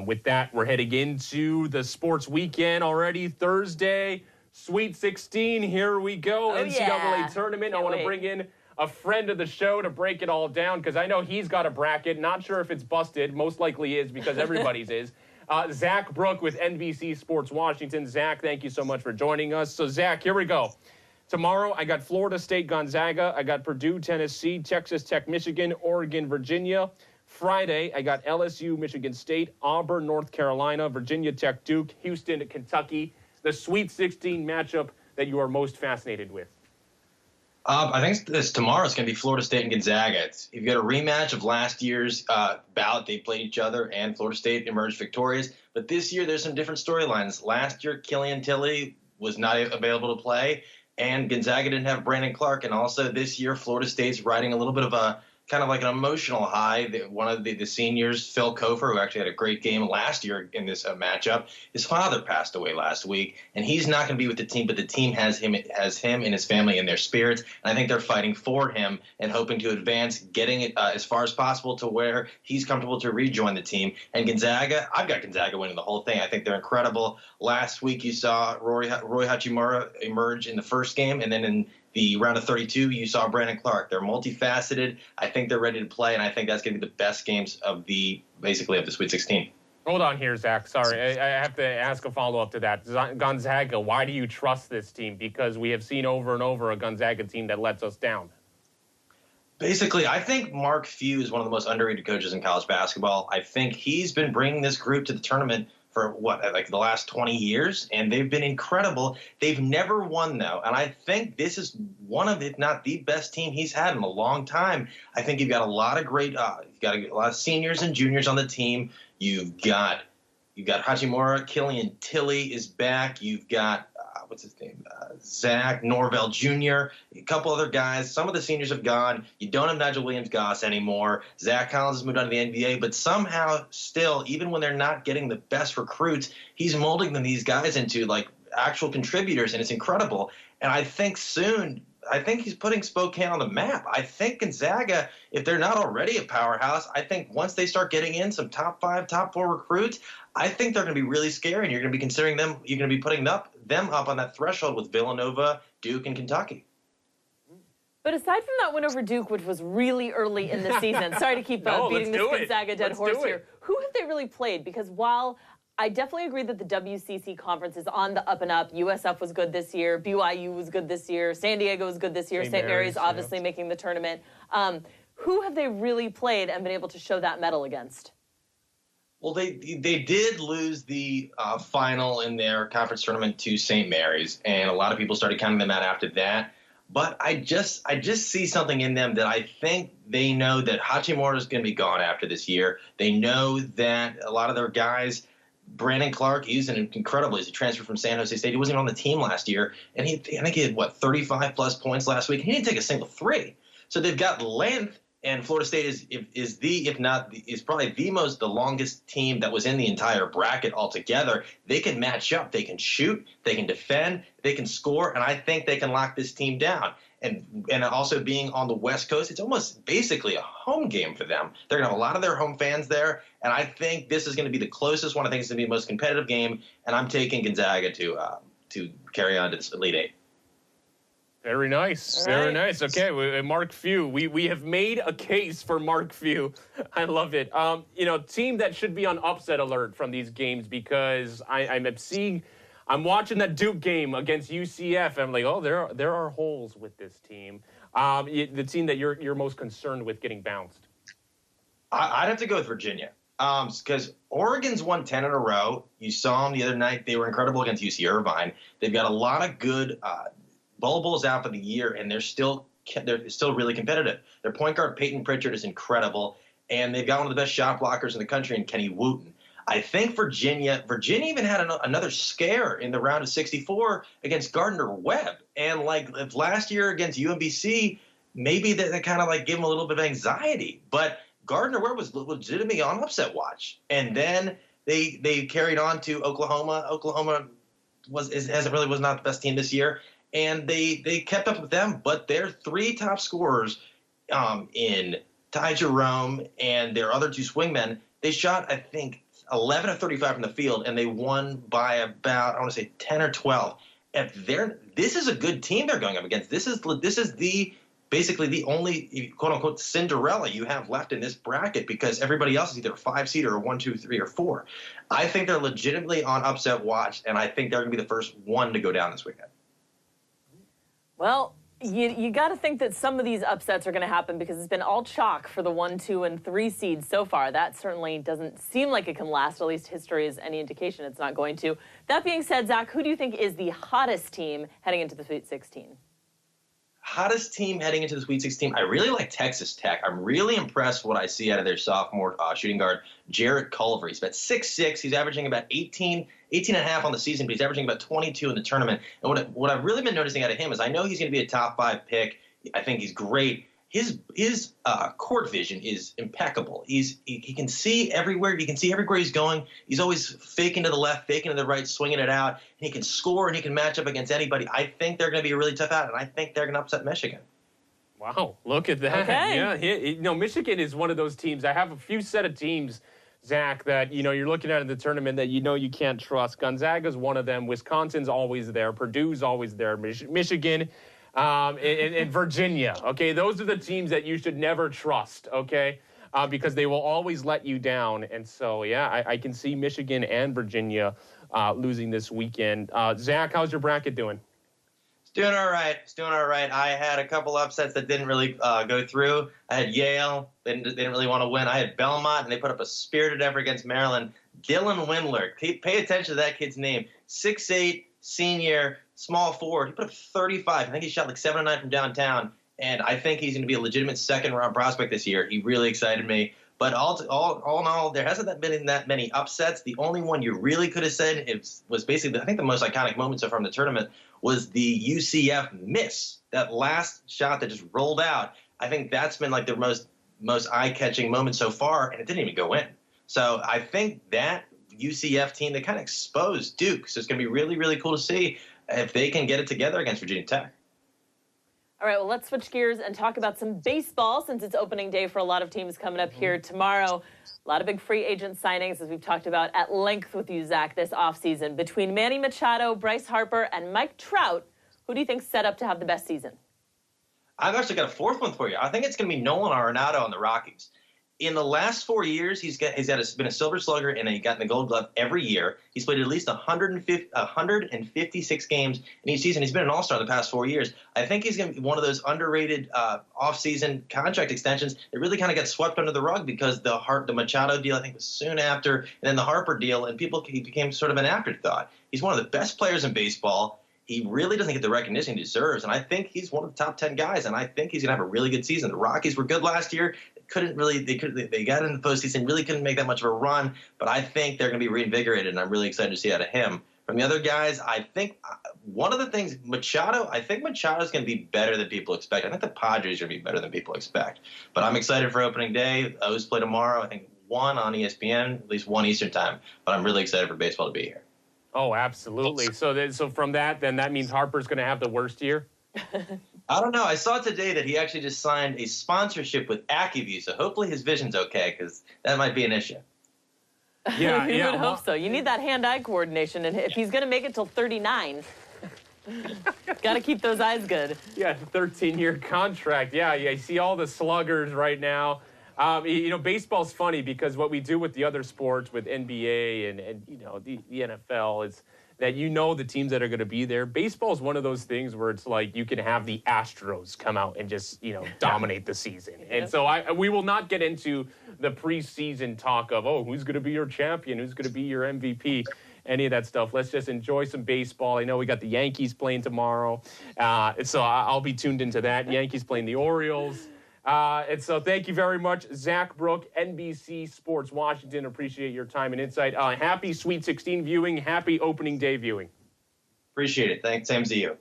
With that, we're heading into the sports weekend already. Thursday, Sweet 16. Here we go. NCAA tournament. I want to bring in a friend of the show to break it all down because I know he's got a bracket. Not sure if it's busted. Most likely is because everybody's is. Zach Brook with NBC Sports Washington. Zach, thank you so much for joining us. So, Zach, here we go. Tomorrow, I got Florida State, Gonzaga. I got Purdue, Tennessee, Texas Tech, Michigan, Oregon, Virginia. Friday, I got LSU, Michigan State, Auburn, North Carolina, Virginia Tech, Duke, Houston, Kentucky. The Sweet 16 matchup that you are most fascinated with. I think tomorrow's going to be Florida State and Gonzaga. You've got a rematch of last year's bout. They played each other, and Florida State emerged victorious. But this year, there's some different storylines. Last year, Killian Tilly was not available to play, and Gonzaga didn't have Brandon Clark. And also this year, Florida State's riding a little bit of a kind of like an emotional high. One of the seniors, Phil Kofer, who actually had a great game last year in this matchup, his father passed away last week, and he's not going to be with the team, but the team has him and his family in their spirits, and I think they're fighting for him and hoping to advance, getting it as far as possible to where he's comfortable to rejoin the team. And Gonzaga, I've got Gonzaga winning the whole thing. I think they're incredible. Last week you saw Roy Hachimura emerge in the first game, and then in the round of 32, you saw Brandon Clark. They're multifaceted. I think they're ready to play, and I think that's going to be the best games of the Sweet 16. Hold on here, Zach. Sorry, I have to ask a follow-up to that. Gonzaga, why do you trust this team? Because we have seen over and over a Gonzaga team that lets us down. Basically, I think Mark Few is one of the most underrated coaches in college basketball. I think he's been bringing this group to the tournament for the last 20 years, and they've been incredible. They've never won, though, and I think this is one of, if not the best team he's had in a long time. I think you've got a lot of great, you've got a lot of seniors and juniors on the team. You've got Hachimura, Killian Tilly is back. You've got what's his name? Zach Norvell Jr., a couple other guys. Some of the seniors have gone. You don't have Nigel Williams-Goss anymore. Zach Collins has moved on to the NBA, but somehow still, even when they're not getting the best recruits, he's molding these guys into like actual contributors, and it's incredible. And I think he's putting Spokane on the map. I think Gonzaga, if they're not already a powerhouse, I think once they start getting in some top 5, top 4 recruits, I think they're going to be really scary, and you're going to be considering them. You're going to be putting them up on that threshold with Villanova, Duke, and Kentucky. But aside from that win over Duke, which was really early in the season, sorry to keep beating this Gonzaga dead horse here, who have they really played? Because while I definitely agree that the WCC conference is on the up and up, USF was good this year, BYU was good this year, San Diego was good this year, St. Mary's obviously making the tournament. Who have they really played and been able to show that medal against? Well, they did lose the final in their conference tournament to St. Mary's, and a lot of people started counting them out after that. But I just see something in them that I think they know that Hachimura is going to be gone after this year. They know that a lot of their guys, Brandon Clark, he's incredible. He's a transfer from San Jose State. He wasn't even on the team last year, and I think he had 35-plus points last week. He didn't take a single three. So they've got length. And Florida State is probably the longest team that was in the entire bracket altogether. They can match up, they can shoot, they can defend, they can score, and I think they can lock this team down. And also being on the West Coast, it's almost basically a home game for them. They're going to have a lot of their home fans there, and I think this is going to be the closest one. I think it's going to be the most competitive game, and I'm taking Gonzaga to carry on to this Elite Eight. Very nice. Very nice. Okay, Mark Few. We have made a case for Mark Few. I love it. Team that should be on upset alert from these games because I'm watching that Duke game against UCF. And I'm like, oh, there are holes with this team. The team that you're most concerned with getting bounced. I'd have to go with Virginia. Because Oregon's won 10 in a row. You saw them the other night. They were incredible against UC Irvine. They've got a lot of good Bol Bol's out for the year, and they're still really competitive. Their point guard, Peyton Pritchard, is incredible, and they've got one of the best shot blockers in the country in Kenny Wooten. I think Virginia even had another scare in the round of 64 against Gardner-Webb. And if last year against UMBC, maybe that kind of gave them a little bit of anxiety. But Gardner-Webb was legitimately on upset watch. And then they carried on to Oklahoma. Oklahoma was not the best team this year. And they kept up with them, but their 3 top scorers in Ty Jerome and their other 2 swingmen, they shot, I think, 11 of 35 from the field, and they won by about, I want to say 10 or 12. This is a good team they're going up against. This is basically the only quote unquote Cinderella you have left in this bracket, because everybody else is either a 5 seed or a 1, 2, 3, or 4. I think they're legitimately on upset watch, and I think they're going to be the first one to go down this weekend. Well, you got to think that some of these upsets are going to happen, because it's been all chalk for the 1, 2, and 3 seeds so far. That certainly doesn't seem like it can last. At least history is any indication it's not going to. That being said, Zach, who do you think is the hottest team heading into the Sweet 16? Hottest team heading into the Sweet 16, I really like Texas Tech. I'm really impressed with what I see out of their sophomore shooting guard, Jarrett Culver. He's about 6'6". He's averaging about 18 and a half on the season, but he's averaging about 22 in the tournament. And what I've really been noticing out of him is I know he's going to be a top 5 pick. I think he's great. His court vision is impeccable. He can see everywhere. He can see everywhere he's going. He's always faking to the left, faking to the right, swinging it out. And he can score, and he can match up against anybody. I think they're going to be a really tough out, and I think they're going to upset Michigan. Wow, look at that. Okay. Yeah, Michigan is one of those teams. I have a few set of teams, Zach, that you're looking at in the tournament that you can't trust. Gonzaga's one of them. Wisconsin's always there. Purdue's always there. Michigan. And Virginia, okay? Those are the teams that you should never trust, okay? Because they will always let you down. And so, yeah, I can see Michigan and Virginia losing this weekend. Zach, how's your bracket doing? It's doing all right. I had a couple upsets that didn't really go through. I had Yale. They didn't really want to win. I had Belmont, and they put up a spirited effort against Maryland. Dylan Windler, pay attention to that kid's name. 6'8", senior, small forward. He put up 35. I think he shot like 7 or 9 from downtown, and I think he's going to be a legitimate second-round prospect this year. He really excited me. But all in all, there hasn't been that many upsets. The only one you really could have said was basically, I think the most iconic moment so far in the tournament was the UCF miss. That last shot that just rolled out. I think that's been like the most eye-catching moment so far, and it didn't even go in. So I think that UCF team, they kind of exposed Duke. So it's going to be really, really cool to see if they can get it together against Virginia Tech. All right, well, let's switch gears and talk about some baseball, since it's opening day for a lot of teams coming up here tomorrow. A lot of big free agent signings, as we've talked about at length with you, Zach, this offseason. Between Manny Machado, Bryce Harper, and Mike Trout, who do you think's set up to have the best season? I've actually got a fourth one for you. I think it's going to be Nolan Arenado on the Rockies. In the last 4 years, he's been a Silver Slugger, and he got in the Gold Glove every year. He's played at least 156 games in each season. He's been an All-Star the past 4 years. I think he's going to be one of those underrated off-season contract extensions that really kind of got swept under the rug, because the Machado deal, I think, was soon after, and then the Harper deal, and he became sort of an afterthought. He's one of the best players in baseball. He really doesn't get the recognition he deserves, and I think he's one of the top 10 guys, and I think he's going to have a really good season. The Rockies were good last year. They got in the postseason, really couldn't make that much of a run, but I think they're going to be reinvigorated, and I'm really excited to see out of him. From the other guys, I think one of the things, I think Machado's going to be better than people expect. I think the Padres are going to be better than people expect. But I'm excited for opening day. O's play tomorrow. I think 1 on ESPN, at least 1 Eastern time. But I'm really excited for baseball to be here. Oh, absolutely. So from that, then that means Harper's going to have the worst year? I don't know. I saw today that he actually just signed a sponsorship with AccuView, so hopefully his vision's okay, because that might be an issue. Yeah, you would hope so. You need that hand-eye coordination, and if he's going to make it till 39, got to keep those eyes good. Yeah, 13-year contract. Yeah, you see all the sluggers right now. Baseball's funny, because what we do with the other sports, with NBA and the NFL, is that the teams that are going to be there. Baseball is one of those things where it's like you can have the Astros come out and just dominate the season. And so we will not get into the preseason talk of, who's going to be your champion, who's going to be your MVP, any of that stuff. Let's just enjoy some baseball. I know we got the Yankees playing tomorrow, so I'll be tuned into that. Yankees playing the Orioles. And so thank you very much, Zach Brook, NBC Sports Washington. Appreciate your time and insight. Happy Sweet 16 viewing. Happy opening day viewing. Appreciate it. Thanks. Same to you.